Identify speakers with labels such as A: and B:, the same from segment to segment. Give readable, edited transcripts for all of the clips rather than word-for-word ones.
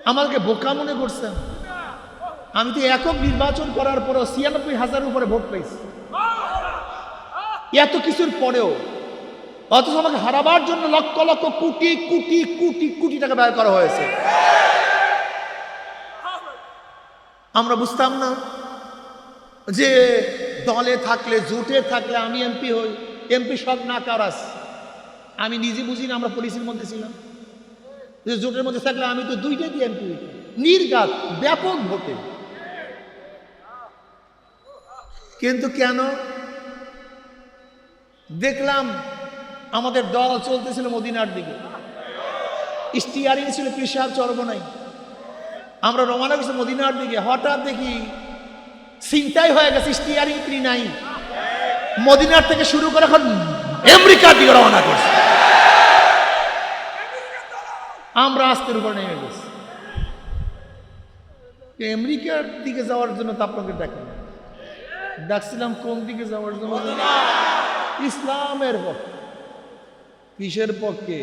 A: আমাকে বোকা মনে করছেন? আমি তো একক নির্বাচন করার পরেও ৯৬,০০০ উপরে ভোট পেয়েছি, এত কিছুর পরেও। অথচ আমাকে হারাবার জন্য লক্ষ লক্ষ কোটি কোটি কোটি কোটি টাকা ব্যয় করা হয়েছে। আমরা বুঝতাম না যে দলে থাকলে, জোটে থাকলে আমি এমপি হই, এমপি সব না কারাস। আমি নিজে বুঝি না, আমরা পুলিশের মধ্যে ছিলাম যে জোটের মধ্যে থাকলে আমি তো ২টা দিয়ে এমপি হইতাম, নির্ঘাত ব্যাপক ভোটে। কিন্তু কেন দেখলাম আমাদের দল চলতেছিল মদিনার দিকে, স্টিয়ারিং ছিল পিসাব চরবনাই, আমরা রওনা করছি মদিনার দিকে। হঠাৎ দেখি চিন্তাই হয়ে গেছে, স্টিয়ারিং ফ্রি নাই, মদিনার থেকে শুরু করে এখন আমেরিকার দিকে রওনা করছি। আমরা আস্তের উপর নেমে গেছি। আমেরিকার দিকে যাওয়ার জন্য তো আপনাকে ডাকছিলাম কোন দিকে যাওয়ার জন্য? ইসলামের পক্ষে। কিসের পক্ষে?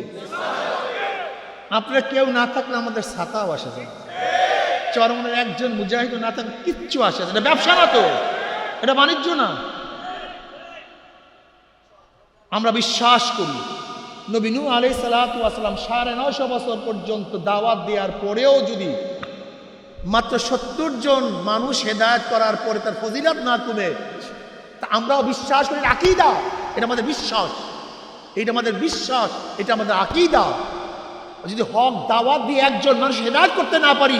A: আপনারা কেউ না থাকলে আমাদের ছাতাও আসা যায়, চরমনের একজন মুজাহিদ না থাকলে কিচ্ছু আসা যায়। এটা ব্যবসা না তো, এটা বাণিজ্য না। আমরা বিশ্বাস করি নবী নূহ আলাইহিস সালাতু ওয়াস সালাম ৯৫০ বছর পর্যন্ত দাওয়াত দেওয়ার পরেও যদি মাত্র ৭০ জন মানুষ হেদায়েত করার পরে তার ফজিলত না কমে, তা আমরাও বিশ্বাস করি। আকীদা, এটা আমাদের বিশ্বাস, এটা আমাদের বিশ্বাস, এটা আমাদের আকীদা। যদি হক দাওয়াত দিয়ে একজন মানুষ হেদায়েত করতে না পারি,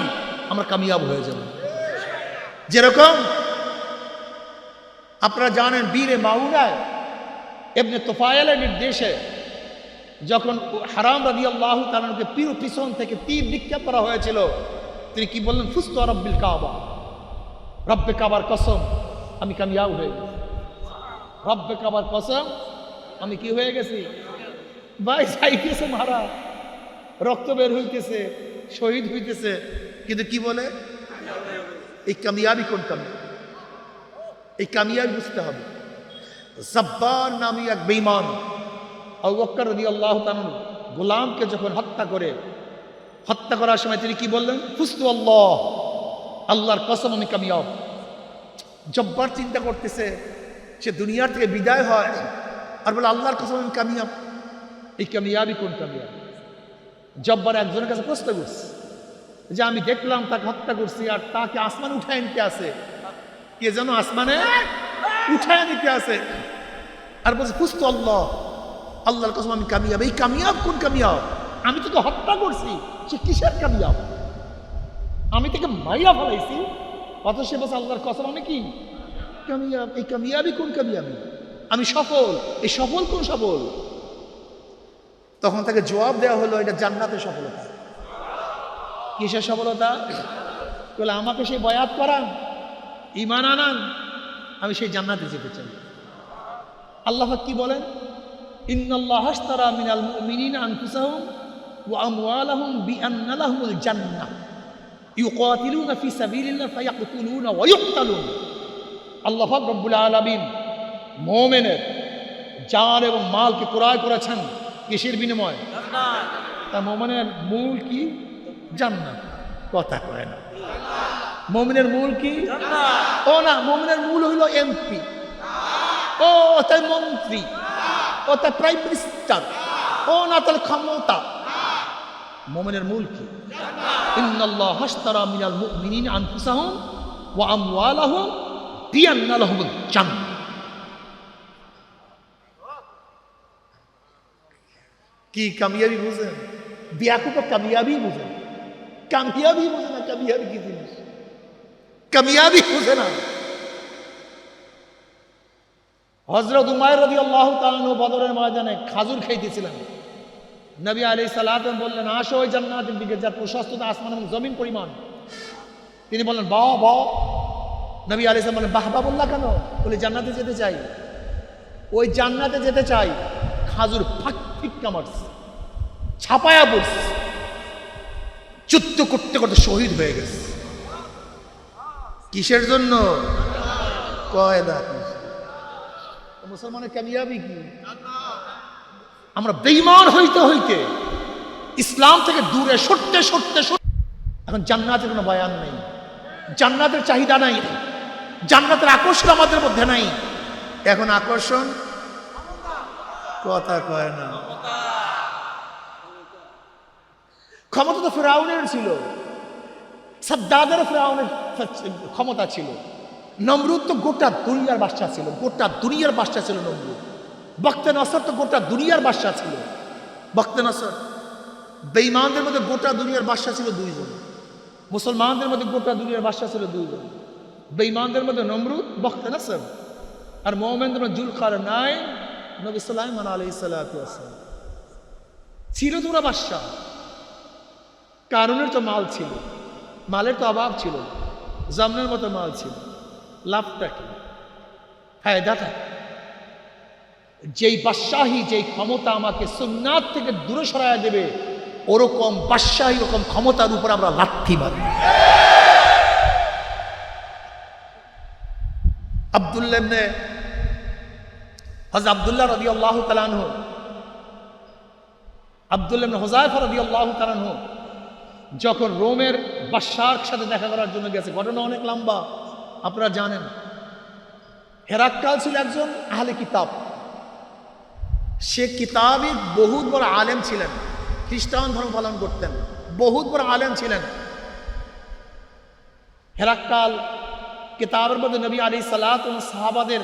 A: আমরা কামিয়াব হয়ে যাব। যেরকম আপনারা জানেন বীরে মাউনায় ইবনে তুফাইলের নির্দেশে যখন হারাম রাদিয়াল্লাহু তাআলাকে পিছন থেকে তীর নিক্ষেপ করা হয়েছিল, তিনি কি বললেন? ফুস্তু রব্বিল কাবা, রব্বে কাবার কসম আমি কামিয়াব হয়ে গেছি। রব্বে কাবার কসম আমি কি হয়ে গেছি? ভাই যাইতেছে মারা, রক্ত বের হইতেছে, শহীদ হইতেছে, কিন্তু কি বলে? এই কামিয়াবি কোন কামিয়াবি? এই কামিয়াবি বুঝতে হবে। জব্বার নামী এক বেঈমান আবু বকর রাদিয়াল্লাহু তাআলা গোলামকে যখন হত্যা করার সময় তিনি কি বললেন? ফুস্তু আল্লাহ, আল্লাহর কসম আমি কামিয়াব। জব্বার চিন্তা করতেছে সে দুনিয়ার থেকে বিদায় হয় আর বলে আল্লাহর কসম আমি কামিয়াব। এই কামিয়াবি কোন কামিয়াবি? জব্বার একজনের কাছে প্রশ্ন করছে যে আমি দেখলাম তাকে হত্যা করছি আর তাকে আসমানে উঠায় নিতে আছে, কে যেন আসমানে উঠায় নিতে আছে, আর বলছে ফুস্তু আল্লাহ, আল্লাহর কসম আমি কামিয়াব। এই কামিয়াব কোন কামিয়াব? আমি তোকে হত্যা করছি, সে কিসের কামিয়াব? আমি তাকে মাইয়া ফেলাইছি, অথচ সে বলছে আল্লাহর কসম আমি কি কামিয়াব। এই কামিয়াবি কোন কামিয়াবি? আমি সফল। এই সফল কোন সফল? তখন তাকে জবাব দেওয়া হলো এটা জান্নাতের সফলতা। কিসের সফলতা? বলে আমাকে সেই বয়াত করান, ঈমান আনান, আমি সেই জান্নাতে যেতে চাই। আল্লাহ কি বলেন? ইন্নাল্লাহা আশতারা মিনাল মুমিনিনা আনফুসাহুম ওয়া আমওয়ালাহুম বিআন্না লাহুমুল জান্নাহ ইউকাতিলুনা ফি সাবিলিল্লাহ ফায়াকতুলুনা ওয়া ইউকতালুন। আল্লাহ পাক রব্বুল আলামিন মুমিনের জান এবং মালকে ক্রয় করেছেন কিসের বিনিময়ে? জান্নাত। তা মুমিনের মূল কি? জান্নাত। কথা কয় না। মুমিনের মূল কি? জান্নাত। ও না, মুমিনের মূল হইল এমপি, ও তাই মন্ত্রী, ও তাই প্রাইম মিনিস্টার, ও না তার ক্ষমতা। মুমিনের মূল কি? ইন্নাল্লাহা আশতারা মিনাল মুমিনিনা আনফুসাহুম ওয়া আমওয়ালাহুম বিআন্না লাহুমুল জান্নাহ। কি কামিয়াবি বুঝেন? বিয়াকুব কামিয়াবি বুঝেন, কামিয়াবি বুঝে না। কামিয়াবি কি জিনিস? কামিয়াবি বুঝে না। হযরত উমাইর রাদিয়াল্লাহু তাআলা বদরের ময়দানে খাজুর খাইতেছিলেন। নবী আলাইহিস সালাম বললেন আসো ওই জান্নাতের দিকে যার প্রশস্ততা আসমান এবং জমিন পরিমাণ। তিনি বললেন বাহ বাহ। নবী আলাইহিস সালাম বললেন বাহ বাহ বললা কেন? বলে জান্নাতে যেতে চাই। ওই জান্নাতে যেতে চাই, খাজুর ফাক ফিক্কা মারছে, ছাপায়া পড়ছে, যুদ্ধ করতে করতে শহীদ হয়ে গেছে। কিসের জন্য? কয়দা। মুসলমানের কামিয়াবি কি? আমরা বেঈমান হইতে হইতে ইসলাম থেকে দূরে সরতে সরতে এখন জান্নাতের কোনো বয়ান নেই, জান্নাতের চাহিদা নাই, জান্নাতের আকর্ষণ আমাদের মধ্যে নাই। এখন আকর্ষণ কথা কয় না। ক্ষমতা তো ফিরআউনের ছিল, সাদ্দাদের ফিরআউনের ক্ষমতা ছিল। নমরুদ তো গোটা দুনিয়ার বাদশা ছিল, গোটা দুনিয়ার বাদশা ছিল নমরুদ। বখতে নসর তো গোটা দুনিয়ার বাদশা ছিল। বখতে নসর বেঈমানদের মধ্যে গোটা দুনিয়ার বাদশা ছিল দুইজন, মুসলমানদের মধ্যে গোটা দুনিয়ার বাদশা ছিল দুইজন। বেঈমানদের মধ্যে নমরুদ, বখতে নসর, আর মুমিনদের মধ্যে জুলকারনাইন, নবী সুলাইমান আলাইহিস সালাতু ওয়াস সালাম ছিল দুরা বাদশা। কারণের তো মাল ছিল, মালের তো অভাব ছিল, জামনের মতো মাল ছিল। লাভটা কি, ফায়দাটা? যেই বাদশাহী, যেই ক্ষমতা আমাকে সুন্নাত থেকে দূরে সরাইয়া দেবে, ওরকম বাদশাহী, ওরকম ক্ষমতার উপর আমরা লাথি মারি। আব্দুল্লাহ ইবনে হযরত আব্দুল্লাহ রাদিয়াল্লাহু তাআলা আনহু, আব্দুল্লাহ ইবনে হুযায়ফা রাদিয়াল্লাহু তাআলা আনহু যখন রোমের বাদশার সাথে দেখা করার জন্য গেছে, ঘটনা অনেক লম্বা, আপনারা জানেন। হেরাক্কাল ছিল একজন আহলে কিতাব, সে কিতাবের বহুত বড় আলেম ছিলেন, খ্রিস্টান ধর্ম পালন করতেন, বহুত বড় আলেম ছিলেন। হেরাক্কাল কিতাবের মধ্যে নবী আলাইহিস সালাতু ওয়াস সাহাবাদের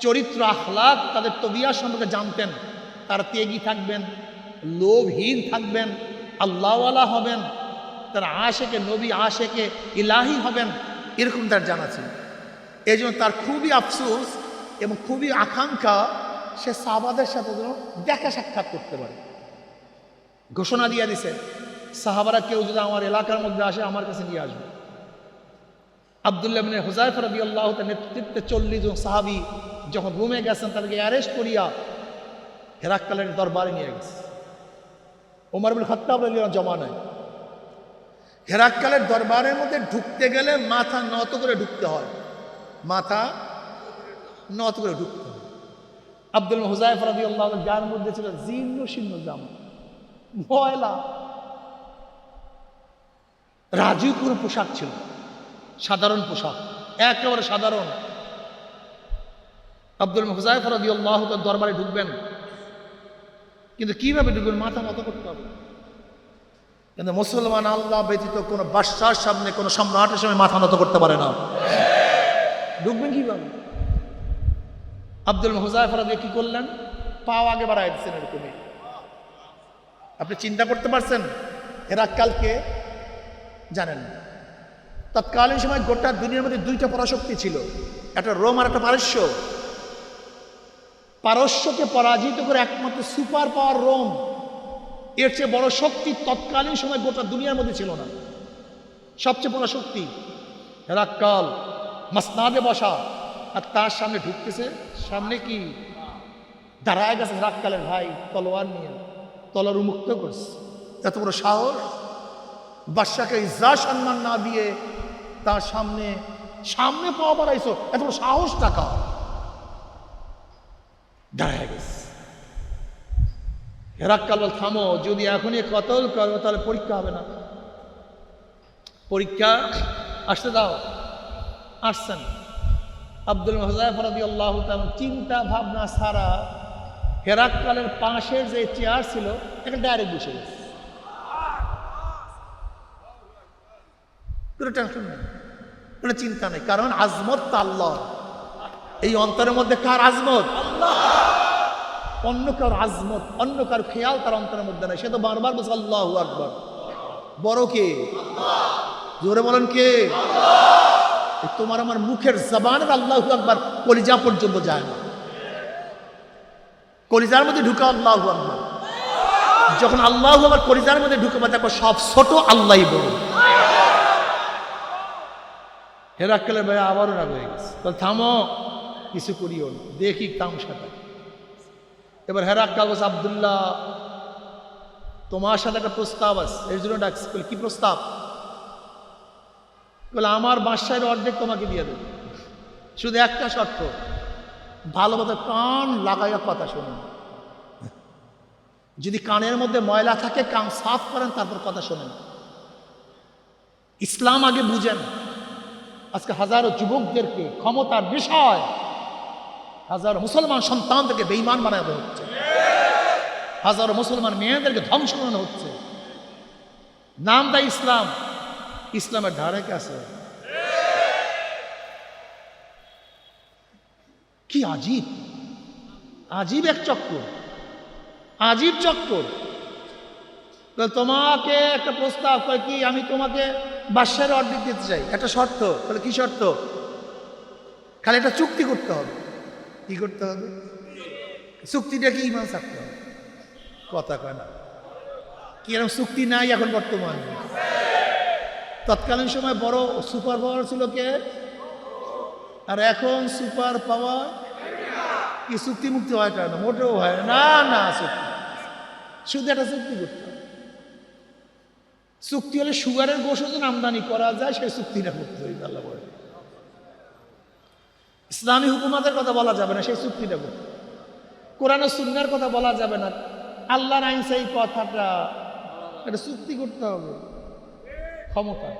A: চরিত্র, আখলাক, তাদের তবিয়া সম্পর্কে জানতেন। তারা ত্যাগী থাকবেন, লোভহীন থাকবেন, আল্লাহওয়ালা হবেন, তারা আশেকে নবী, আশেকে ইলাহি হবেন, এরকম তার জানা ছিল। এই জন্য তার খুবই আফসোস এবং খুবই আকাঙ্ক্ষা সে সাহাবাদের সাথে যেন দেখা সাক্ষাৎ করতে পারে। ঘোষণা দিয়ে দিছে, সাহাবারা কেউ যদি আমার এলাকার মধ্যে আসে আমার কাছে নিয়ে আসবে। আব্দুল্লাহ ইবনে হুযায়ফা রাদিয়াল্লাহু তাআলার নেতৃত্বে 40 জন সাহাবী যখন রোমে গেছেন, তাদেরকে অ্যারেস্ট করিয়া হেরাক্কালের দরবারে নিয়ে গেছে। ওমর ইবনে খাত্তাব রাদিয়াল্লাহু আনহু জমানায় হেরাক্কালের দরবারের মধ্যে ঢুকতে গেলে মাথা নত করে ঢুকতে হয়, মাথা নত করে ঢুকতে হয়। আব্দুল হুযায়ফা রাদিয়াল্লাহু আনহু যার মধ্যে ছিল জীর্ণ শীর্ণ জামা, ময়লা, রাজু কোনো পোশাক ছিল, সাধারণ পোশাক, একেবারে সাধারণ। আব্দুল হুযায়ফা রাদিয়াল্লাহু তাআলা দরবারে ঢুকবেন, কিন্তু কিভাবে ঢুকবেন? মাথা নত করতে হবে। কিন্তু মুসলমান আল্লাহ ব্যতীত কোনো বাদশার সামনে, কোনো সম্রাটের সামনে মাথা নত করতে পারে না। ঢুকবেন কিভাবে? আব্দুল হুযায়ফা রাদিয়াল্লাহু কি করলেন? পাও আগে বাড়াই দিচ্ছেন এরকমই। আপনি চিন্তা করতে পারছেন হেরাক্কালকে জানেন? তৎকালীন সময় গোটা দুনিয়ার মধ্যে দুইটা পরাশক্তি ছিল, একটা রোম আর একটা পারস্য। পারস্যকে পরাজিত করে একমাত্র সুপার পাওয়ার রোম, এর চেয়ে বড় শক্তি তৎকালীন সময় গোটা দুনিয়ার মধ্যে ছিল না। সবচেয়ে বড় শক্তি হেরাক্কাল, মাসনাদে বসা, আর তার সামনে ঢুকতেছে। সামনে কি দাঁড়ায় গেছে হেরাক্কালের ভাই তলোয়ার নিয়ে, তলোয়ার উন্মুক্ত করছে। এত বড় সাহস! বাদশাকে ইজ্জা সম্মান না দিয়ে তার সামনে সামনে পাওয়া বাড়াইছো, এত বড় সাহস! টাকা দাঁড়ায় গেছে। হেরাক্কাল বল, থামো, যদি এখনই কতল করো তাহলে পরীক্ষা হবে না, পরীক্ষা আসতে দাও। আসছেন আব্দুল হুযায়ফা রাদিয়াল্লাহু তাআলা চিন্তা ভাবনা ছাড়া হেরাক্কালের পাশের যে চেয়ার ছিল এটা ডাইরেক্ট বসে গেছে। কোনো টেনশন নেই, কোনো চিন্তা নেই, কারণ আজমত তা আল্লাহ। এই অন্তরের মধ্যে কার আজমত? আল্লাহ। অন্য কার আজমত, অন্য কার খেয়াল তার অন্তরের মধ্যে নাই। সে তো বারবার বলছে আল্লাহু আকবার। বড় কে? জোরে বলেন কে? তোমার আমার মুখের জবানের আল্লাহু আকবার কলিজা পর্যন্ত যায় না। কলিজার মধ্যে ঢুকা আল্লাহু আকবার, যখন আল্লাহু আকবার কলিজার মধ্যে ঢুকে দেখো সব ছোট, আল্লাহই বড়। হেরাক্কালের ভাই আবারও রাগ হয়ে গেছে, থামো, কিছু করিও না, দেখি তামসাটা। এবার হেরাক্কাল বলছে, আব্দুল্লাহ তোমার সাথে একটা প্রস্তাব আছে, এর জন্য ডাকছি। কি প্রস্তাব? বলে আমার বাদশাহের অর্ধেক তোমাকে দিয়ে দেব, শুধু একটা শর্ত, ভালো মতো কান লাগাইয়া কথা শোনেন। যদি কানের মধ্যে ময়লা থাকে কান সাফ করেন, তারপর কথা শোনেন। ইসলাম আগে বুঝেন। আজকে হাজারো যুবকদেরকে ক্ষমতার বিষয়, হাজারো মুসলমান সন্তানদেরকে বেঈমান বানানো হচ্ছে, হাজারো মুসলমান মেয়েদেরকে ধ্বংস বানানো হচ্ছে। নাম দেয় ইসলাম, ইসলামের ধারে কাছে। কি আজীব, আজীব এক চক্কর, আজীব চক্কর। তোমাকে একটা প্রস্তাব করে কি, আমি তোমাকে বাদশাহের অর্ধেক দিতে চাই, একটা শর্ত। বলে কি শর্ত? খালি একটা চুক্তি করতে হবে। কি করতে হবে? চুক্তিটা কি? ঈমান থাকতে হবে। কথা কয় না। কি এরকম চুক্তি নাই এখন বর্তমানে? তৎকালীন সময় বড় সুপার পাওয়ার ছিল কে? আর এখন সুপার পাওয়ার কি চুক্তি মুক্তি হয় কেন? মোটেও হয় না। না, চুক্তি শুধু একটা চুক্তি করতে হবে। চুক্তি হলে সুগারের গোশ যদি আমদানি করা যায়, সেই চুক্তিটা করতে হবে। আল্লাহ বলে ইসলামী হুকুমাতের কথা বলা যাবে না, সেই চুক্তিটা করতে। কোরআন ও সুন্নাহর কথা বলা যাবে না, আল্লাহর আইন সেই কথাটা, একটা চুক্তি করতে হবে। ক্ষমতা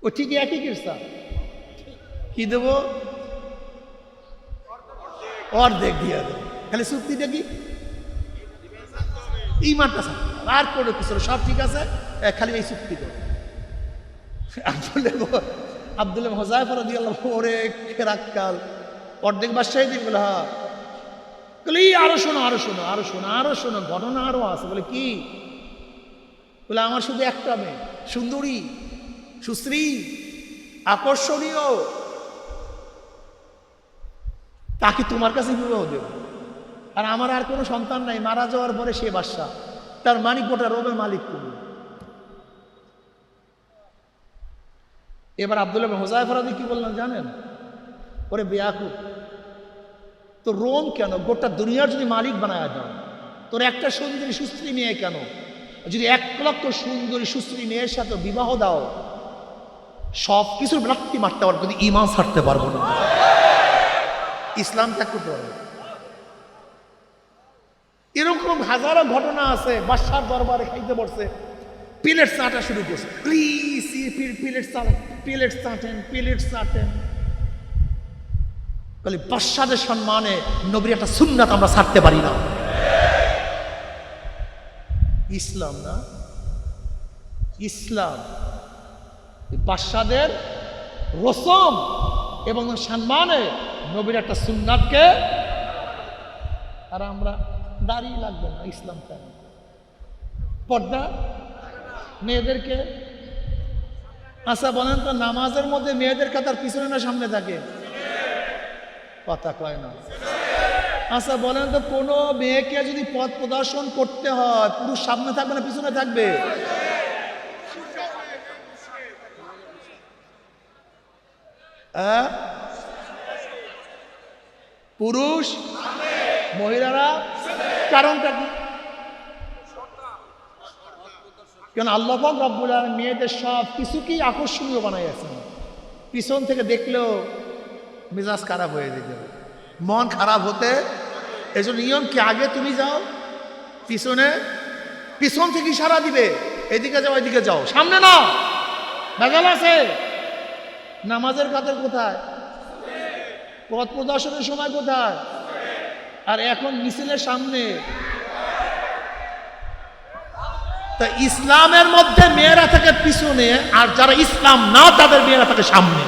A: ও ঠিক একই কিরসা। কি দেব? অর্ধেক দিয়ে দেব। খালি চুক্তিটা কি? ঈমানটা থাকবে, আর কোনো কিছু সব ঠিক আছে, খালি এই চুক্তি দেব। আব্দুল্লাহ হুযায়ফা রাদিয়াল্লাহু ওরে রাক্কাল অর্ধেক বাদশাহী দিন। বলে হ্যাঁ। বলে আরো শোনো, আরো শোনো, আরো শোনো, আরো শোনো, ঘটনা আরো আছে। বলে কি? বলে আমার শুধু একটা মেয়ে, সুন্দরী, সুশ্রী, আকর্ষণীয়, তাকে তোমার কাছে বিবাহ দেব। আর আমার আর কোনো সন্তান নাই, মারা যাওয়ার পরে সে বাদশা, তার মালিক, গোটা রোমের মালিক তুমি। এবার আব্দুল্লাহ ইবনে হুযায়ফা রাদিয়াল্লাহু কি বললেন জানেন? ওরে বেয়াকুব, তো রোম কেন, গোটা দুনিয়ার যদি মালিক বানায় দাও, তোর একটা সুন্দরী সুশ্রী মেয়ে কেন? যদি 1 লক্ষ সুন্দরী সুশ্রী মেয়ের সাথে বিবাহ দাও, সব কিছুর লাত্তি মারতে পারবো, কিন্তু ঈমান ছাড়তে পারবো না, ইসলাম ত্যাগ করতে পারবো। এরকম হাজারো ঘটনা আছে। বাদশার দরবারে খাইতে বসছে, প্লেট চাটা শুরু করছে। প্লিজ প্লেট চাটেন, প্লেট চাটেন, প্লেট চাটেন। বলে বাদশাদের সম্মানে নবীর একটা সুন্নাত আমরা ছাড়তে পারি না। ইসলাম না, ইসলাম বাদশাদের রসম এবং সম্মানে নবীর একটা সুন্নাতকে, আর আমরা দাঁড়িয়ে লাগবে না, ইসলাম কেন? পর্দা মেয়েদেরকে, আচ্ছা বলেন তো, নামাজের মধ্যে মেয়েদের কাতার পিছনে না সামনে থাকে? কথা কয় না। আচ্ছা বলেন তো, কোনো মেয়েকে যদি পথ প্রদর্শন করতে হয়, পুরুষ সামনে থাকবে না পিছনে থাকবে? পুরুষ, মহিলারা। কারণটা কি? কেন আল্লাহ পাক রব্বুল আলামিন মেয়েদের সব কিছুকেই আকর্ষণীয় বানাইয়াছেন। পিছন থেকে দেখলেও মেজাজ খারাপ হয়ে যেতে, মন খারাপ হতে। এজন্য নিয়ম কি, আগে তুমি যাও, পিছনে, পিছন থেকে ইশারা দিবে, এদিকে যাও, এদিকে যাও, সামনে না। ভেজাল আছে। নামাজের কাতার কোথায়? পথ প্রদর্শনের সময় কোথায়? আর এখন মিছিলের সামনে। তা ইসলামের মধ্যে মেয়েরা থাকে পিছনে, আর যারা ইসলাম না তাদের মেয়েরা থাকে সামনে।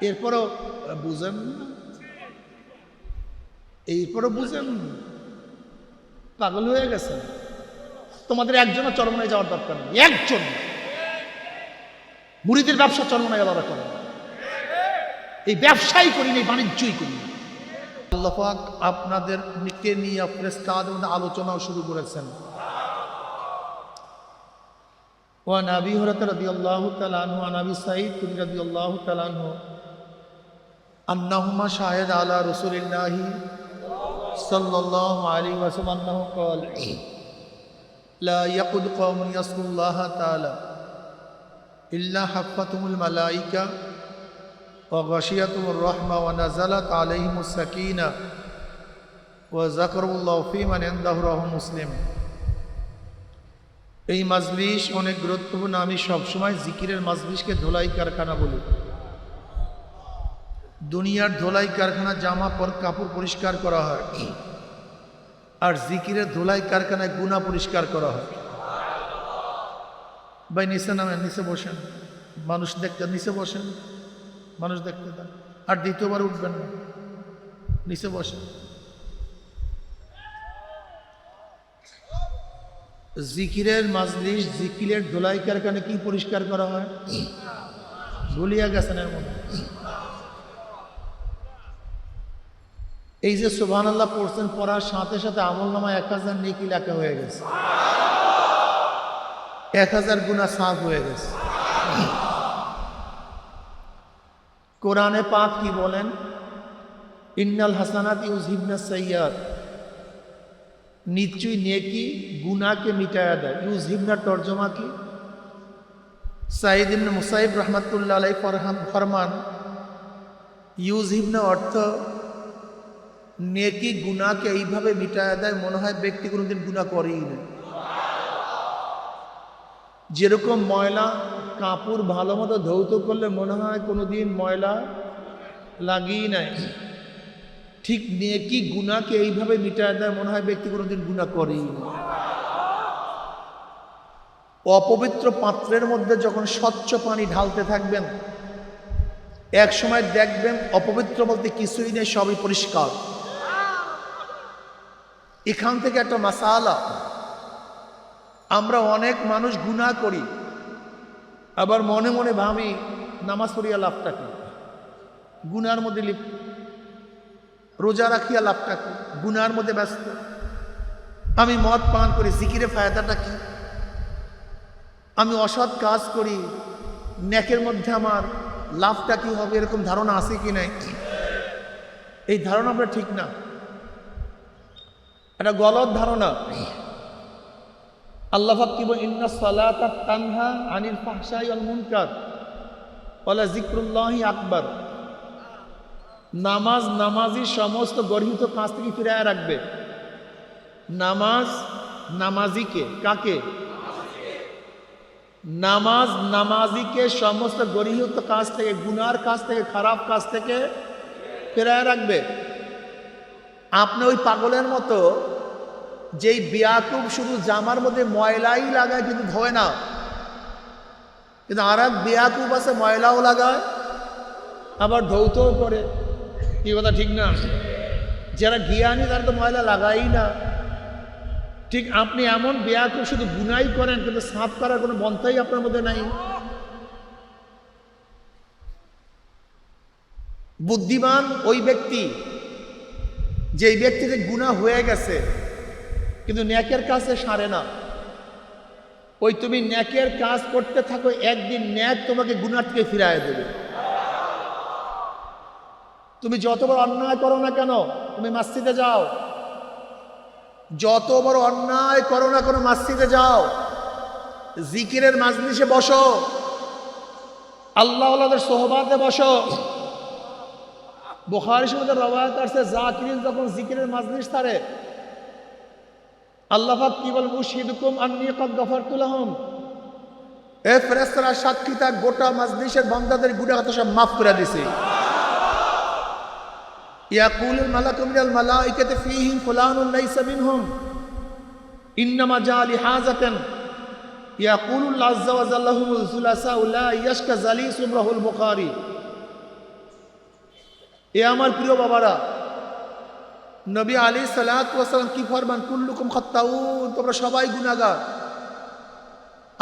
A: এরপরও বুঝেন, এরপরও বুঝেন, পাগল হয়ে গেছেন। তোমাদের একজনের চরমনায় যাওয়ার দরকার নেই, একজন মুরিদের ব্যবসা চরমনায় যাওয়ার দরকার নেই। এই ব্যবসাই করি না, বাণিজ্যই করি না। আল্লাহ পাক আপনাদেরকে নিয়ে ফেরেশতাদের মধ্যে আলোচনাও শুরু করেছেন। ওয়ান আবি হুরায়রা রাদিয়াল্লাহু তাআলা আনহু ওয়া আবি সাঈদ রাদিয়াল্লাহু তাআলা আনহু আন্নাহুমা শাহিদা আলা রাসূলিল্লাহি সাল্লাল্লাহু আলাইহি ওয়াসাল্লাম আন্নাহু ক্বাল লা ইয়াকুদ কওমুন ইয়াসকুল্লাহা তাআলা ইল্লা হাফাতুমুল মালাইকা ওয়া গাশিয়াতুমুর রাহমা ওয়া নাযালাত আলাইহিমুস সাকিনা ওয়া যাকারুল্লাহু ফী মান ইনদাহু রাহু মুসলিম। এই মাজলিস অনেক গুরুত্বপূর্ণ। আমি সবসময় জিকিরের মাজলিসকে ধোলাই কারখানা বলি। দুনিয়ার ধোলাই কারখানা জামা কাপড় পরিষ্কার করা হয়, আর জিকিরের ধোলাই কারখানায় গুনাহ পরিষ্কার করা হয়। ভাই নিচে নামেন, নিচে বসেন, মানুষ দেখতে, নিচে বসেন, মানুষ দেখতে দেন, আর দ্বিতীয়বার উঠবেন না, নিচে বসেন। জিকিরের মাজলিস, জিকিরের ধোলাই কারখানা কি পরিষ্কার করা হয়? ভুলিয়া গেছেন এর মধ্যে। এই যে সুবহানাল্লাহ পড়ছেন, পড়ার সাথে সাথে আমলনামায় 1000 নেকি লেখা হয়ে গেছে, 1000 গুনাহ সাফ হয়ে গেছে। কোরআনে পাক কি বলেন? ইন্নাল হাসানাতি ইউযহিবনাস সাইয়্যাত, নিশ্চয়ই নেকি গুনাহকে মিটায়া দেয়। ইউযহিবনার তর্জমা কি? সাইদ ইবনে মুসাইব রাহমাতুল্লাহ আলাইহি ফরমান, ইউযহিবনা অর্থ নেকি গুনাহকে এইভাবে মিটায়া দেয় মনে হয় ব্যক্তি কোনোদিন গুনাহ করেই না। যেরকম ময়লা কাপড় ভালো মতো ধৌত করলে মনে হয় কোনোদিন ময়লা লাগিয়ে নাই, ঠিক নেকি গুনাহকে এইভাবে মিটায় দেয় মনে হয় ব্যক্তি কোনোদিন গুনাহ করেই না। অপবিত্র পাত্রের মধ্যে যখন স্বচ্ছ পানি ঢালতে থাকবেন, এক সময় দেখবেন অপবিত্র বলতে কিছুই নেই, সবই পরিষ্কার। এখান থেকে একটা মাসালা, আমরা অনেক মানুষ গুনাহ করি, আবার মনে মনে ভাবি নামাজ পড়িয়া লাভটা কি, গুনার মধ্যে লিপ্ত। রোজা রাখিয়া লাভটা কি, গুনার মধ্যে ব্যস্ত। আমি মদ পান করি, জিকিরে ফায়দাটা কি? আমি অসৎ কাজ করি, নেকের মধ্যে আমার লাভটা কি হবে? এরকম ধারণা আছে কি নাই? এই ধারণা আমরা ঠিক না, এটা গলত ধারণা। আল্লাহ পাক কি বলেন? ইন্নাস সালাতা তানহা আনিল ফাহশাই ওয়াল মুনকার ওয়ালা যিকরুল্লাহি আকবার। নামাজ নামাজি সমস্ত গর্হিত কাজ থেকে ফিরায় রাখবে। নামাজ নামাজিকে, কাকে? নামাজ নামাজিকে সমস্ত গর্হিত কাজ থেকে, গুনার কাজ থেকে, খারাপ কাজ থেকে ফিরায় রাখবে। আপনি ওই পাগলের মতো যেই বেয়াকুব শুধু জামার মধ্যে ময়লাই লাগায় কিন্তু ধোয় না, কিন্তু আর এক বেয়াকুব আছে ময়লাও লাগায় আবার ধৌতও করে। কি কথা ঠিক না? যারা জ্ঞানী তারা তো ময়লা লাগাই না। ঠিক আপনি এমন বেয়াকুব শুধু গুনাই করেন কিন্তু সাফ করার কোনো বন্ধাই আপনার মধ্যে নাই। বুদ্ধিমান ওই ব্যক্তি যেই ব্যক্তিতে গুনাহ হয়ে গেছে কিন্তু নেকের কাজে সারে না। ওই তুমি নেকের কাজ করতে থাকো, একদিন নেক তোমাকে গুনাহ থেকে ফিরায় দেবে। তুমি যত বড় অন্যায় করো না কেন, তুমি মসজিদে যাও, যত বড় অন্যায় করো না কেন মসজিদে যাও, জিকিরের মাজলিসে বসো, আল্লাহওয়ালাদের সোহবাতে বসো। বুখারী শরীফে রওয়ায়াত আছে, জাকিরিন যখন জিকিরের মাজলিস ছাড়ে আল্লাহ পাক কি বলেন? উশহিদুকুম আন্নী ক্বাদ গাফারতু লাহুম। এ ফেরেশতারা সাক্ষী থাক, গোটা মাজলিসের বান্দাদের গুনাহ সব মাফ করে দিয়েছে। ইয়াকুলুল মালাকু মিনাল মালাইকাতি ফীহিম ফুলানুন লাইসা মিনহুম ইন্নামা জাআ লিহাজাতান ইয়াকুলুল আযযা ওয়া জাল্লাহুল সুলাসা লা ইয়াশকা জালিসুম রাহুল বুখারী। এ আমার প্রিয় বাবারা, নবী আলাইহিস সালাতু ওয়াস সালাম কি ফরমান? কুল্লুকুম খাত্তাউন, তোমরা সবাই গুনাহগার।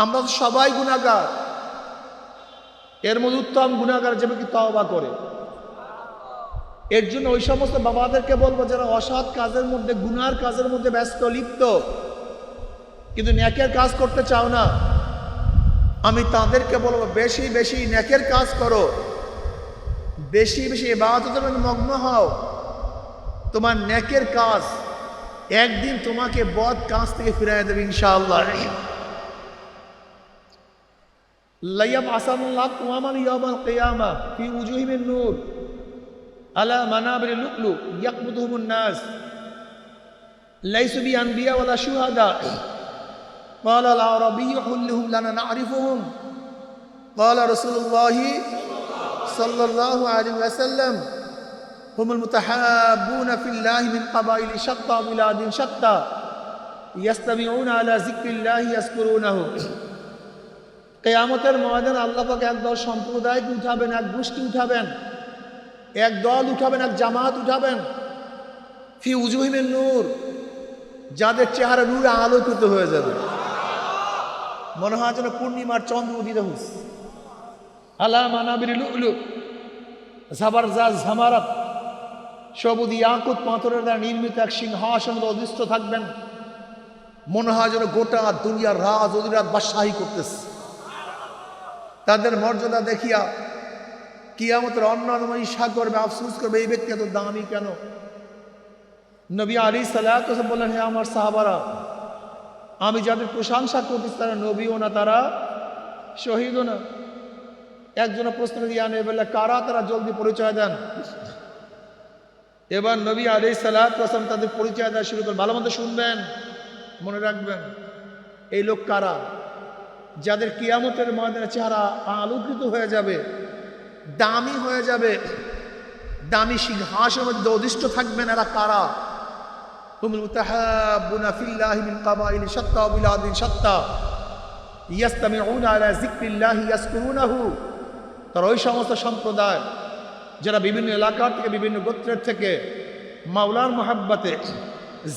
A: আমরা তো সবাই গুনাহগার। এর মধ্যে উত্তম গুনাহগার যে ব্যক্তি তওবা করে। এর জন্য ওই সমস্ত বাবাদেরকে বলবো যারা অসৎ কাজের মধ্যে, গুনার কাজের মধ্যে ব্যস্ত, লিপ্ত, কিন্তু নেকের কাজ করতে চাও না, আমি তাদেরকে বলবো বেশি বেশি নেকের কাজ করো, বেশি বেশি ইবাদতের মধ্যে মগ্ন হও। তোমার নেকের কাজ একদিন তোমাকে বদ কাজ থেকে ফিরাইয়া দেবে ইনশাআল্লাহ। লাইয়াবআসাল্লাহু আকওয়ামান ইয়াওমাল কিয়ামাহ ফি উজুহিহিম নূর আলা মানাবির লুকলু ইয়াকবুদুহুমুন নাস লাইসু বিআনবিয়া ওয়ালা শুহাদা قال الأعرابي حلهم لنا نعرفهم قال رسول الله صلى الله عليه وسلم هم المتحابون في الله من قبائل شتى بلاد شتى يستمعون على ذكر الله يذكرونه কিয়ামতের ময়দানে আল্লাহ পাক একদল সম্প্রদায়কে উঠাবেন, এক গোষ্ঠী উঠাবেন, এক দল উঠাবেন, এক জামাত উঠাবেন। ফি উজুহিমিন নূর, যাদের চেহারা নূরে আলোকিত হয়ে যাবে, মনে হয় যেন পূর্ণিমার চন্দ্র উদিত হচ্ছে। আলা মানাবির লুলু জাবারজাজ জামারাত, সবুজ ইয়াকুত পাথরের দ্বারা নির্মিত এক সিংহাসনে অধিষ্ঠ থাকবেন। মনে হয় যেন গোটা দুনিয়ার রাজ অধিরাজ বাদশাহী করতেছে। তাদের মর্যাদা দেখিয়া কিয়ামতের অন্যান্য ঈর্ষা করবে, আফসোস করবে, এই ব্যক্তি এত দামি কেন। নবী আলাইহিস সালাতু ওয়াস সালাম বললেন, হে আমার সাহাবারা, আমি যাদের প্রশংসা করতেছি তারা নবীও না, তারা শহীদও না। একজনের প্রশ্ন দিয়ে আনে বললে, কারা তারা, জলদি পরিচয় দেন। এবার নবী আলাইহিস সালাতু ওয়াস সালাম তাদের পরিচয় দেওয়া শুরু করেন। ভালো মতো শুনবেন, মনে রাখবেন, এই লোক কারা, যাদের কিয়ামতের ময়দানে চেহারা আলোকিত হয়ে যাবে, দামি হয়ে যাবে, দামি সিংহাসনের মধ্যে অধিষ্ঠ থাকবেন। এরা কারা? হুমুল মুতাহাব্বুনা ফিল্লাহি মিন কাবাইলি শাত্তা ওয়া বিলাদিন শাত্তা ইয়াসতামিউনা আলা যিকরিল্লাহি ইয়াযকুরুনাহু। তারা ওই সমস্ত সম্প্রদায় যারা বিভিন্ন এলাকার থেকে, বিভিন্ন গোত্রের থেকে মাওলার মোহাব্বতে,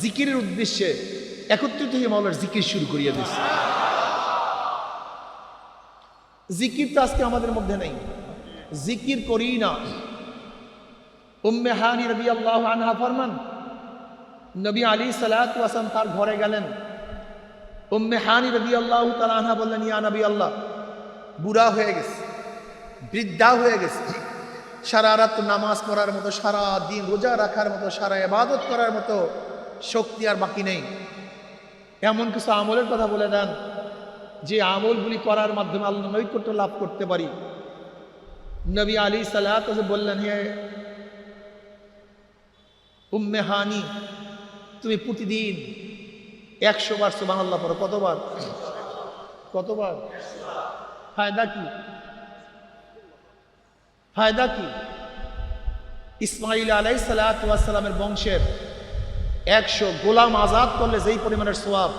A: জিকিরের উদ্দেশ্যে একত্রিত হয়ে মাওলার জিকির শুরু করিয়ে দিচ্ছে। জিকির তো আজকে আমাদের মধ্যে নেই, জিকির করি না। উম্মে হানি রাদিয়াল্লাহু আনহা ফরমান, নবী আলাইহিস সালাতু ওয়াস সালাম তার ঘরে গেলেন। উম্মে হানি রাদিয়াল্লাহু তাআলা আনহা বললেন, ইয়া নবী আল্লাহ, বুড়া হয়ে গেছে, বৃদ্ধা হয়ে গেছে, সারা রাত নামাজ পড়ার মতো, সারা দিন রোজা রাখার মতো, সারা ইবাদত করার মতো শক্তি আর বাকি নেই। এমন কিছু আমলের কথা বলে দেন যে আমলগুলি করার মাধ্যমে আল্লাহ নৈকট্য লাভ করতে পারি। নবী আলাইহিস সালাতু ওয়াস সালাম বললেন, হে উম্মে হানি, তুমি প্রতিদিন 100 বার সুবহানাল্লাহ পড়ো। কতবার? কতবার? ফায়দা কি? ফায়দা কি? ইসমাঈল আলাইহিস সালাতু ওয়াস সালামের বংশের 100 গোলাম আজাদ করলে যেই পরিমাণের সওয়াব,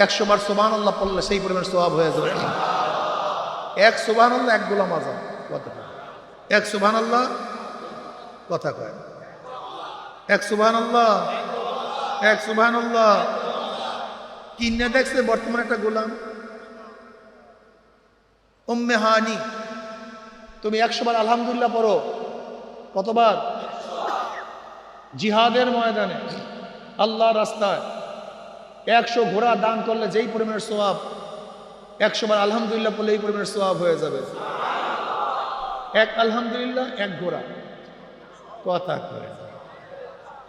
A: 100 বার সুবহানাল্লাহ পড়লে সেই পরিমাণের সওয়াব হয়ে যাবে। এক সুবহানাল্লাহ, এক গোলাম আজাদ। কথা কয়, এক সুবহানাল্লাহ, কথা কয়, এক সুবহানাল্লাহ, এক সুবহানাল্লাহ। কিনে দেখছে বর্তমানে একটা গোলাম। উম্মে হানি, তুমি 100 বার আলহামদুলিল্লাহ পড়ো। কতবার? জিহাদের ময়দানে, আল্লাহর রাস্তায় 100 ঘোড়া দান করলে যেই পরিমাণের সওয়াব, 100 বার আলহামদুলিল্লাহ পড়লে এই পরিমাণের সওয়াব হয়ে যাবে। এক আলহামদুলিল্লাহ, এক ঘোড়া। কথা কয়,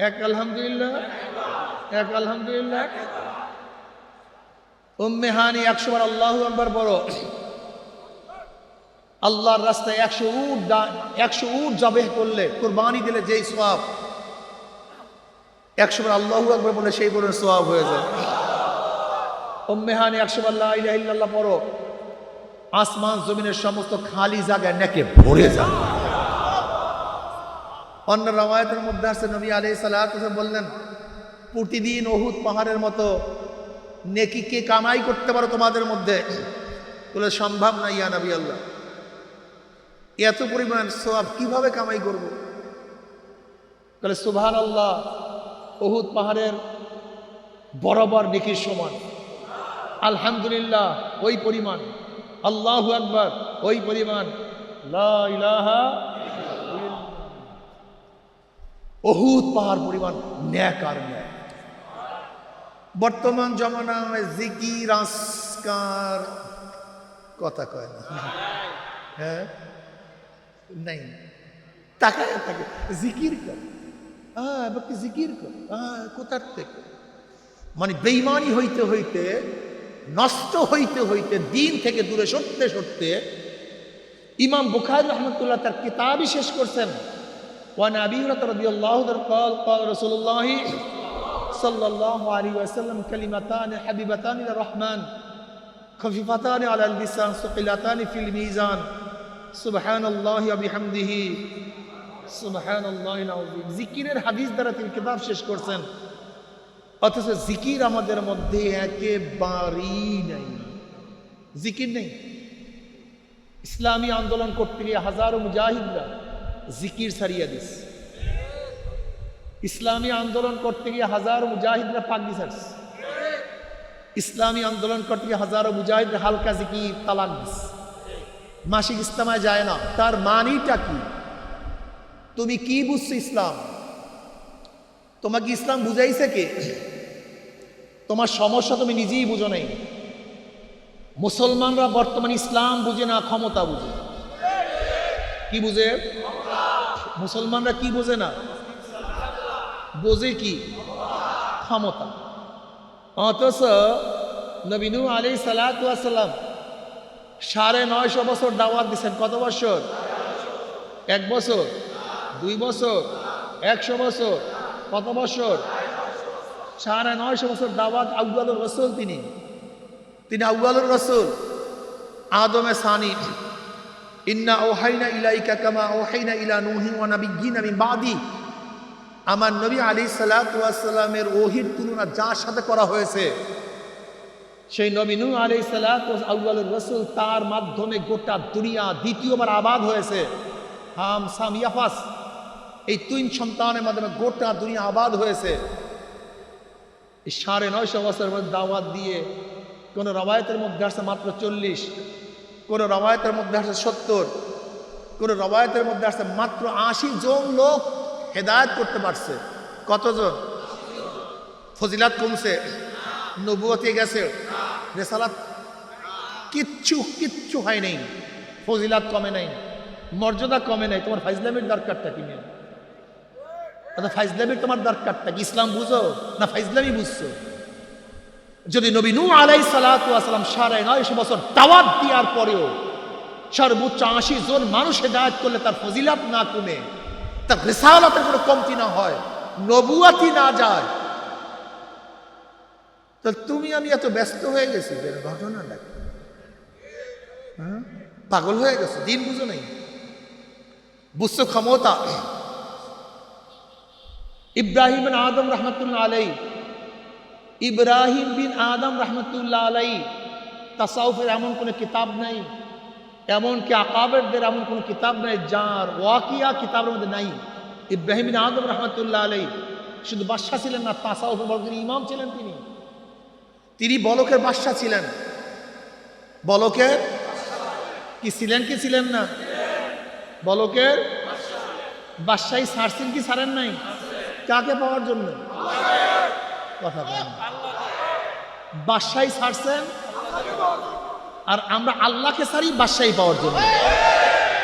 A: এক আলহামদুলিল্লাহ, এক আলহামদুলিল্লাহ। উম্মে হানি 100 বার আল্লাহু আকবার বড়। আল্লাহর রাস্তায় 100 উট জবেহ করলে, কুরবানি দিলে যেই সওয়াব, 100 বার আল্লাহু আকবার বলে সেই পরিমাণ সওয়াব হয়ে যায়। উম্মে হানি 100 বার লা ইলাহা ইল্লাল্লাহ পড়ো, আসমান জমিনের সমস্ত খালি জায়গায় নেকে ভরে যায়। অন্য রাওয়ায়াতের মধ্যে আছে, নবী আলাইহিস সালাতু ওয়াস সালাম বললেন, প্রতিদিন উহুদ পাহাড়ের মতো নেকি কে কামাই করতে পারো তোমাদের মধ্যে? বলে, সম্ভব না ইয়া নবী আল্লাহ, এত পরিমাণ সওয়াব কিভাবে কামাই করব? বলে, সুবহানাল্লাহ, উহুদ পাহাড়ের বরাবর নেকির সমান। আলহামদুলিল্লাহ ওই পরিমাণ, আল্লাহু আকবার ওই পরিমাণ, লা ইলাহা ইল্লাল্লাহ উহুদ পাহাড় পরিমাণ নেক আর নেক। বর্তমান জমানায় জিকির আসকার কথা কয় না, হ্যাঁ নাই, তাকায় থাকে, জিকির কর, বাকি জিকির কর, কোথার থেকে? মানে বেঈমানি হইতে হইতে, নষ্ট হইতে হইতে, দিন থেকে দূরে সরতে সরতে ইমাম বুখারী রাহমাতুল্লাহ তার কিতাবই শেষ করছেন। ওয়ান আবী হুরায়রা রাদিয়াল্লাহু তাআলা قال قال رسول الله সাল্লাল্লাহু আলাইহি ওয়াসাল্লাম কালিমাতান হাবিবাতান ইলার রহমান খফিফাতান আলাল লিসান সুকিলাতান ফিল মিজান সুবহানাল্লাহি ওয়া বিহামদিহি সুবহানাল্লাহিল আযীম। জিকিরের হাদিস দ্বারা তিনি কিতাব শেষ করছেন, অথচ জিকির আমাদের মধ্যে একেবারেই নাই। জিকির নেই। ইসলামী আন্দোলন করতে গিয়ে হাজারো মুজাহিদরা জিকির ছাড়িয়ে দিস। ইসলামী আন্দোলন করতে গিয়ে হাজারো মুজাহিদরা পাগড়ি ছাড়ছে। ইসলামী আন্দোলন করতে গিয়ে হাজারো মুজাহিদরা হালকা জিকির তালাক দিস। মাসিক ইস্তেমায় যায় না। তার মানিটা কি? তুমি কি বুঝছো ইসলাম? তোমাকে ইসলাম বুঝাইছে কে? তোমার সমস্যা তুমি নিজেই বুঝো নাই। মুসলমানরা বর্তমানে ইসলাম বুঝে না, ক্ষমতা বুঝে। কি বুঝে? মুসলমানরা কি বুঝে না, বোঝে কি? ক্ষমতা। অথচ নবী নূহ আলাইহিস সালাতু ওয়াস সালাম 950 বছর দাওয়াত দিচ্ছেন। কত বছর? 1 বছর, 2 বছর, 100 বছর, কত বছর? 950 বছর দাওয়াত। আউয়ালুর রাসূল তিনি আউয়ালুর রাসূল, আদমে সানি। ইন্না আওহাইনা ইলাইকা কামা আওহাইনা ইলা নূহি ওয়া নাবিয়্যিনা মিন বাদি। আমার নবী আলাইহিস সালাতু ওয়াস সালামের ওহীর তুলনা যার সাথে করা হয়েছে, সেই নবী নূহ আলাইহিস সালাতু ওয়াস আউয়ালুর রাসূল, তার মাধ্যমে গোটা দুনিয়া দ্বিতীয়বার আবাদ হয়েছে। হাম সাম ইয়াফাস, এই 3 সন্তানের মাধ্যমে গোটা দুনিয়া আবাদ হয়েছে। এই 950 বছরের মধ্যে দাওয়াত দিয়ে কোন রওয়ায়াতের মধ্যে আসছে মাত্র 40, কোন রওয়ায়াতের মধ্যে আসছে 70, কোন রওয়ায়াতের মধ্যে আসছে মাত্র 80 জন লোক হেদায়েত করতে পারছে। কতজন? ফজিলাত কমছে? নবুয়তে গেছে? রিসালাত কিচ্ছু হয় নাই। ফজিলাত কমে নাই, মর্যাদা কমে নাই। তোমার ফাইজলামির দরকারটা কি? নিয়ে ফাইজলামির তোমার দরকারটা কি? ইসলাম বুঝো না ফাইজলামি বুঝছো? যদি নবী নূহ আলাইহিস সালাতু ওয়াস সালাম 950 বছর দাওয়াত দেওয়ার পরেও সর্বোচ্চ 80 জন মানুষ হেদায়েত করলে তার ফজিলাত না কমে, তার রিসালাতের কোনো কমতি না হয়, নবুয়াতি না যায়, তো তুমি আমি এত ব্যস্ত হয়ে গেছি। ঘটনা দেখ, পাগল হয়ে গেছে। দিন বুঝো নাই, বুঝছো ক্ষমতা। ইব্রাহিম বিন আদম রহমতুল্লাহ আলাইহি, ইব্রাহিম বিন আদম রহমতুল্লাহ আলাইহি তাসাউফের এমন কোনো কিতাব নাই, এমনকি আকাবেরদের এমন কোনো কিতাব নাই যার ওয়াকিয়া কিতাবের মধ্যে নাই। ইব্রাহিম বিন আদম রহমতুল্লাহ আলাইহি শুধু বাদশাহ ছিলেন না, তাসাউফের বড় ইমাম ছিলেন। তিনি বলকের বাদশাহ ছিলেন। বলকের কি ছিলেন? কি ছিলেন না? বলকের বাদশাহী ছাড়ছেন কি ছাড়েন নাই? কাকে পাওয়ার জন্য? কথা বলেন। বাদশাহী ছাড়ছেন, আর আমরা আল্লাহকে ছাড়ি বাদশাহী পাওয়ার জন্য।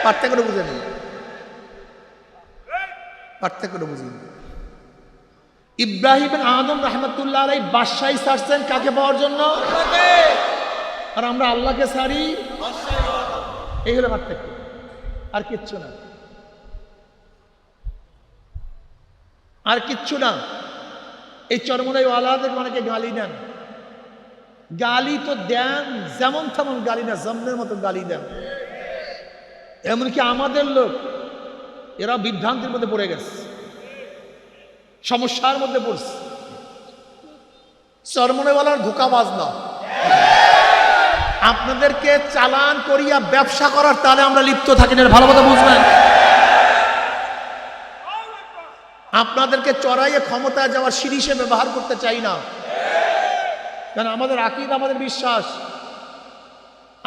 A: পার্থক্যটা বুঝে নেই, পার্থক্যটা বুঝি। ইব্রাহিম বিন আদম রহমতুল্লাহ আলাইহি বাদশাহী ছাড়ছেন কাকে পাওয়ার জন্য, আর আমরা আল্লাহকে ছাড়ি। এই হলো পার্থক্য, আর কিচ্ছু না, আর কিচ্ছু না। এই চরমনাই ওয়ালাদের অনেকে গালি দেন। গালি তো দেন যেমন তেমন গালি না, জমনের মতো গালি দেন। এমনকি আমাদের লোক, এরা বিভ্রান্তির মধ্যে পড়ে গেছে, সমস্যার মধ্যে পড়ছে। চরমনাইওয়ালার ধোঁকাবাজ না, আপনাদেরকে চালান করিয়া ব্যবসা করার তালে আমরা লিপ্ত থাকি না, ভালো কথা বুঝবেন। আপনাদেরকে চড়াইয়ে ক্ষমতায় যাওয়ার সিঁড়ি হিসেবে ব্যবহার করতে চাই না। কারণ আমাদের আকীদা, আমাদের বিশ্বাস,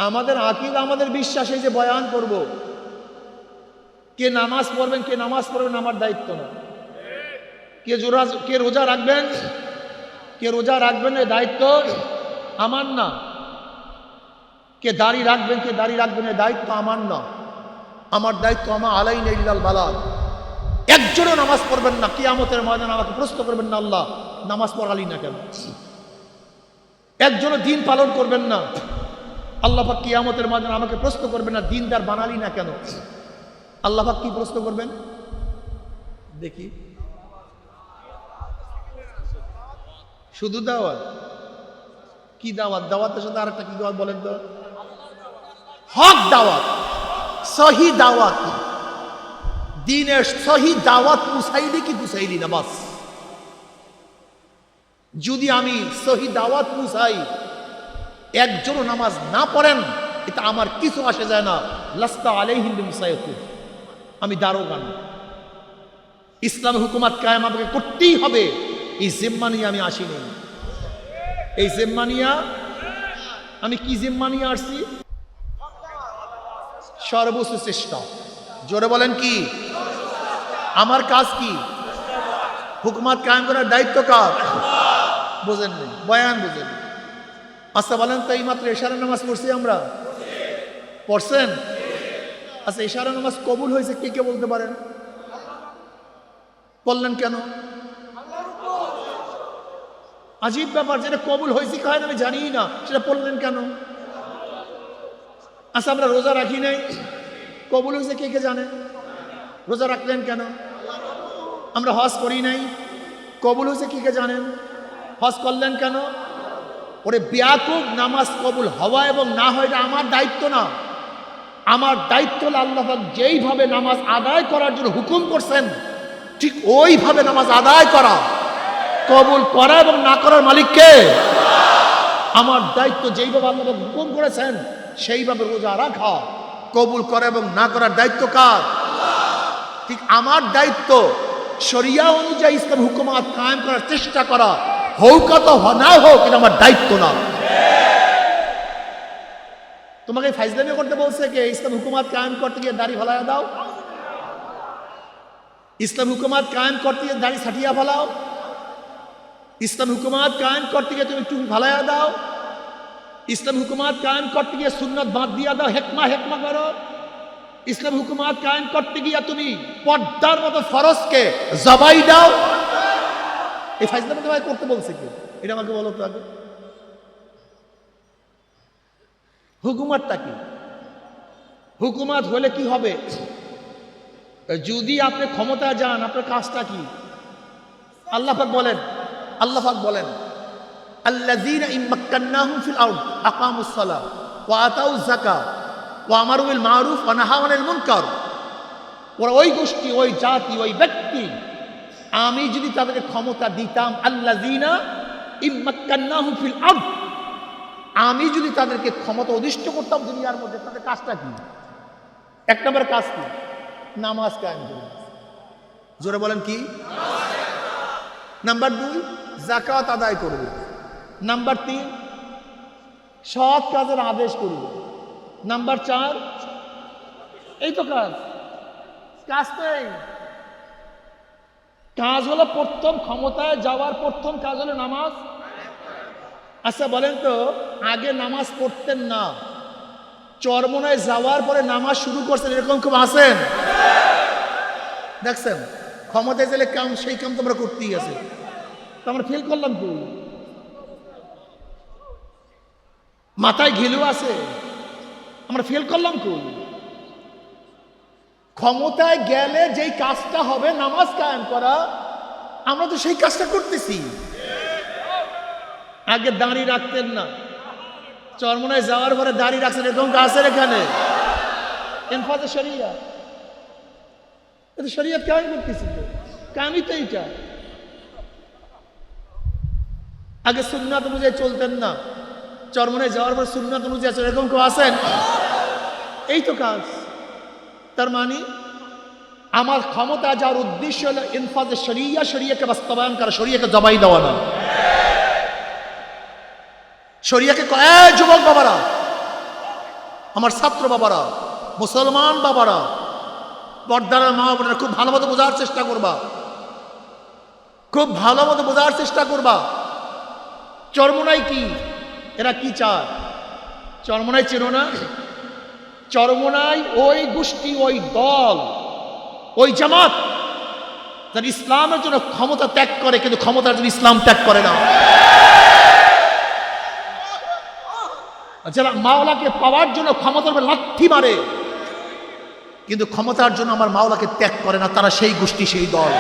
A: আমাদের আকীদা, আমাদের বিশ্বাস এই যে বয়ান করব, কে নামাজ পড়বেন কে নামাজ পড়বেন আমার দায়িত্ব না। কে রোজা রাখবেন কে রোজা রাখবেন এই দায়িত্ব আমার না। কে দাড়ি রাখবেন কে দাড়ি রাখবেন এই দায়িত্ব আমার না। আমার দায়িত্ব আমা আলাইনা ইল্লাল বালাগ। একজনও নামাজ পড়বেন না, কিয়ামতের ময়দানে আমাকে প্রশ্ন করবেন না, আল্লাহ নামাজ পড়ালি না কেন? একজনও দিন পালন করবেন না, আল্লাহ পাক কিয়ামতের ময়দানে আমাকে প্রশ্ন করবেন না, দিনদার বানালি না কেন? আল্লাহ পাক কি প্রশ্ন করবেন? দেখি শুধু দাওয়াত? কি দাওয়াত? দাওয়াতের সাথে আরেকটা কি দাওয়াত বলেন তো? হক দাওয়াত, সহি দাওয়াত। দিনের সহি দাওয়াত পুষাইলি কি পুষাইলি না, বাস। যদি আমি সহি দাওয়াত পুষাই, একজনও নামাজ না পড়েন, এটা আমার কিছু আসে যায় না। লাস্তা আলাইহিম বিমুসাইয়ির, আমি দারোগা না। ইসলামী হুকুমত কায়েম আমাকে করতেই হবে। এই জিম্মা নিয়ে আমি আসিনি। এই জিম্মা নিয়ে আমি কি জিম্মা নিয়ে আসছি? সর্বোচ্চ চেষ্টা। জোরে বলেন কি? আমার কাজ কি? হুকুমত কায়েম করার দায়িত্ব কার? বোঝেন নেই, বয়ান বোঝেন। আচ্ছা বলেন তো, এইমাত্র ইশারা নামাজ পড়ছি আমরা, পড়ছেন? আচ্ছা, ইশারা নামাজ কবুল হয়েছে কে কে বলতে পারেন? বললেন কেন? আজীব ব্যাপার, যেটা কবুল হয়েছে কারণ আমি জানি না, সেটা পড়লেন কেন? আচ্ছা, আমরা রোজা রাখি নাই, কবুল হয়েছে কে কে জানে? রোজা রাখলেন কেন? আমরা হজ করি নাই, কবুল হয়েছে কে কে জানেন? হজ করলেন কেন? ওরে বেয়াকুব, নামাজ কবুল হওয়া এবং না হয় এটা আমার দায়িত্ব না। আমার দায়িত্ব হলো আল্লাহ পাক যেইভাবে নামাজ আদায় করার জন্য হুকুম করছেন, ঠিক ওইভাবে নামাজ আদায় করা। কবুল করা এবং না করার মালিক কে? আমার দায়িত্ব যেইভাবে আল্লাহ পাক হুকুম করেছেন সেইভাবে রোজা রাখা। কবুল করা এবং না করার দায়িত্ব কার? ঠিক আমার দায়িত্ব শরিয়া অনুযায়ী ইসলাম হুকুমত কায়েম করার চেষ্টা করা। হোক তো না হোক, এটা আমার দায়িত্ব না। তোমাকে ফাইজলামি করতে বলছে কে? ইসলাম হুকুমত কায়েম করতে গিয়ে দাড়ি ফলাইয়া দাও। ইসলাম হুকুমত কায়েম করতে গিয়ে দাড়ি ছাটিয়া ফেলাও। ইসলাম হুকুমত কায়েম করতে গিয়ে তুমি টুপি ফালাইয়া দাও। ইসলাম হুকুমত কায়েম করতে গিয়ে সুন্নত বাদ দিয়া দাও, হেকমা হেকমা করো। ইসলাম হুকুমত কায়েম করতে গিয়ে তুমি পর্দার মতো ফরজকে জবাই দাও। এই ফাইজলামি তোমায় করতে বলছে কে? এটা আমাকে বলো তো আগে। হুকুমতটা কি? হুকুমত হলে কি হবে? যদি আপনি ক্ষমতা যান, আপনার কাজটা কি? আল্লাহ পাক বলেন, আল্লাহ পাক বলেন, আল্লাযীনা ইম্মাক্কান্নাহুম ফিল আরদ আকামুস সালাহ ওয়া আতাউয যাকাত ওয়া আমারু বিল মারুফ ওয়া নাহাউ আনিল মুনকার। ওরা ওই গোষ্ঠী, ওই জাতি, ওই ব্যক্তি, আমি যদি তাদেরকে ক্ষমতা দিতাম, আল্লাযীনা ইম্মাক্কান্নাহুম ফিল আরদ, আমি যদি তাদেরকে ক্ষমতা অধিষ্ঠ করতাম দুনিয়ার মধ্যে, তাদের কাজটা কি? এক নম্বর কাজ কি? নামাজ কায়েম করবে। জোরে বলেন কি? নাম্বার 2, যাকাত আদায় করবে। নাম্বার 3, সৎ কাজের আদেশ করবে। নাম্বার 4, এই তো কাজ। কাজ নেই। কাজ হলো প্রথম, ক্ষমতায় যাওয়ার প্রথম কাজ হলো নামাজ। আচ্ছা বলেন তো, আগে নামাজ পড়তেন না, চরমনায় যাওয়ার পরে নামাজ শুরু করছেন, এরকম কেউ আছেন? দেখছেন, ক্ষমতায় গেলে কাম, সেই কাম তোমরা করতেই আছে। তো আমরা ফেল করলাম কি? মাথায় ঘিলু আছে, আমরা ফেল করলাম কি? ক্ষমতায় গেলে যেই কাজটা হবে নামাজ কায়েম করা, আমরা তো সেই কাজটা করতেছি। আগে দাড়ি রাখতেন না, চরমনায় যাওয়ার পরে দাড়ি রাখছেন, এরকম কাজের এখানে ইনফাজে শরিয়া, এটা শরিয়ত কায়েম করতেছিল। কামই তো এইটা। আগে সুন্নাত অনুযায়ী চলতেন না, চরমনায় যাওয়ার পর সুন্নাত অনুযায়ী আছে, এরকম কেউ আছেন? এই তো কাজ। তার মানে আমার ক্ষমতা যাওয়ার উদ্দেশ্য হলো ইনফাজে শরিয়া, শরিয়াকে বাস্তবায়ন করা, শরিয়াকে জবাই দেওয়া না। শরিয়াকে যুবক বাবারা, আমার ছাত্র বাবারা, মুসলমান বাবারা, পর্দার মা বোনেরা, খুব ভালো মতো বোঝার চেষ্টা করবা, খুব ভালো মতো বোঝার চেষ্টা করবা। চরমনাই কি? এরা কি চায়? চরমনাই চেনো না? চরমনাই ওই গোষ্ঠী, ওই দল, ওই জামাত যারা ইসলামের জন্য ক্ষমতা ত্যাগ করে, কিন্তু ক্ষমতার জন্য ইসলাম ত্যাগ করে না। যারা মাওলাকে পাওয়ার জন্য ক্ষমতার উপর লাথি মারে, কিন্তু ক্ষমতার জন্য আমার মাওলাকে ত্যাগ করে না, তারা সেই গোষ্ঠী, সেই দল।